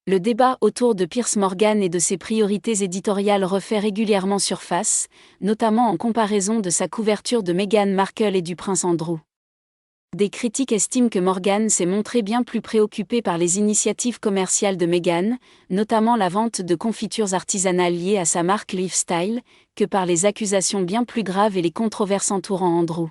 Le débat autour de Piers Morgan et de ses priorités éditoriales refait régulièrement surface, notamment en comparaison de sa couverture de Meghan Markle et du prince Andrew. Des critiques estiment que Morgan s'est montré bien plus préoccupé par les initiatives commerciales de Meghan, notamment la vente de confitures artisanales liées à sa marque Lifestyle, que par les accusations bien plus graves et les controverses entourant Andrew.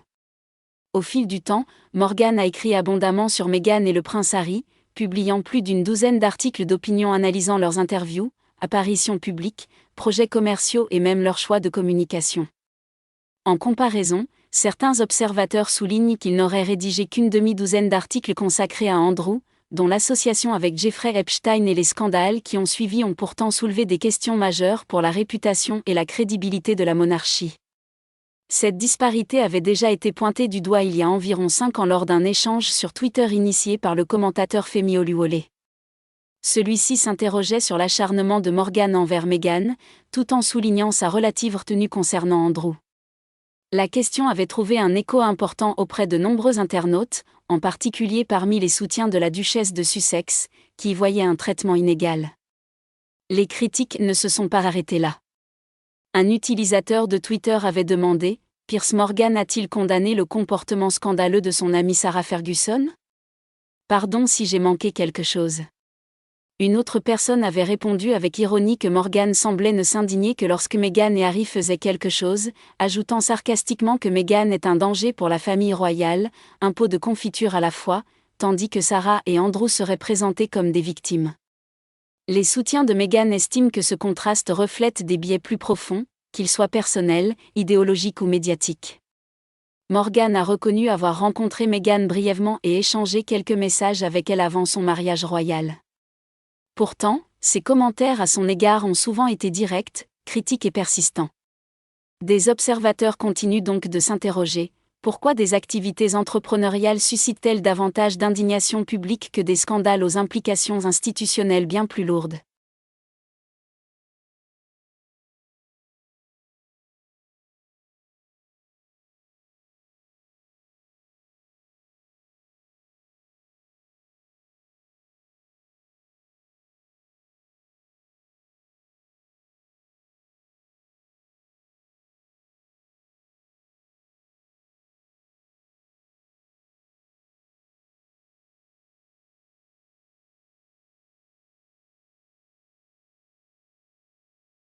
Au fil du temps, Morgan a écrit abondamment sur Meghan et le prince Harry, publiant plus d'une douzaine d'articles d'opinion analysant leurs interviews, apparitions publiques, projets commerciaux et même leurs choix de communication. En comparaison, certains observateurs soulignent qu'il n'aurait rédigé qu'une demi-douzaine d'articles consacrés à Andrew, dont l'association avec Jeffrey Epstein et les scandales qui ont suivi ont pourtant soulevé des questions majeures pour la réputation et la crédibilité de la monarchie. Cette disparité avait déjà été pointée du doigt il y a environ 5 ans lors d'un échange sur Twitter initié par le commentateur Femi Oluwole. Celui-ci s'interrogeait sur l'acharnement de Morgan envers Meghan, tout en soulignant sa relative retenue concernant Andrew. La question avait trouvé un écho important auprès de nombreux internautes, en particulier parmi les soutiens de la duchesse de Sussex, qui y voyaient un traitement inégal. Les critiques ne se sont pas arrêtées là. Un utilisateur de Twitter avait demandé « Piers Morgan a-t-il condamné le comportement scandaleux de son amie Sarah Ferguson ? Pardon si j'ai manqué quelque chose. » Une autre personne avait répondu avec ironie que Morgan semblait ne s'indigner que lorsque Meghan et Harry faisaient quelque chose, ajoutant sarcastiquement que Meghan est un danger pour la famille royale, un pot de confiture à la fois, tandis que Sarah et Andrew seraient présentés comme des victimes. Les soutiens de Meghan estiment que ce contraste reflète des biais plus profonds, qu'ils soient personnels, idéologiques ou médiatiques. Morgan a reconnu avoir rencontré Meghan brièvement et échangé quelques messages avec elle avant son mariage royal. Pourtant, ses commentaires à son égard ont souvent été directs, critiques et persistants. Des observateurs continuent donc de s'interroger, pourquoi des activités entrepreneuriales suscitent-elles davantage d'indignation publique que des scandales aux implications institutionnelles bien plus lourdes ?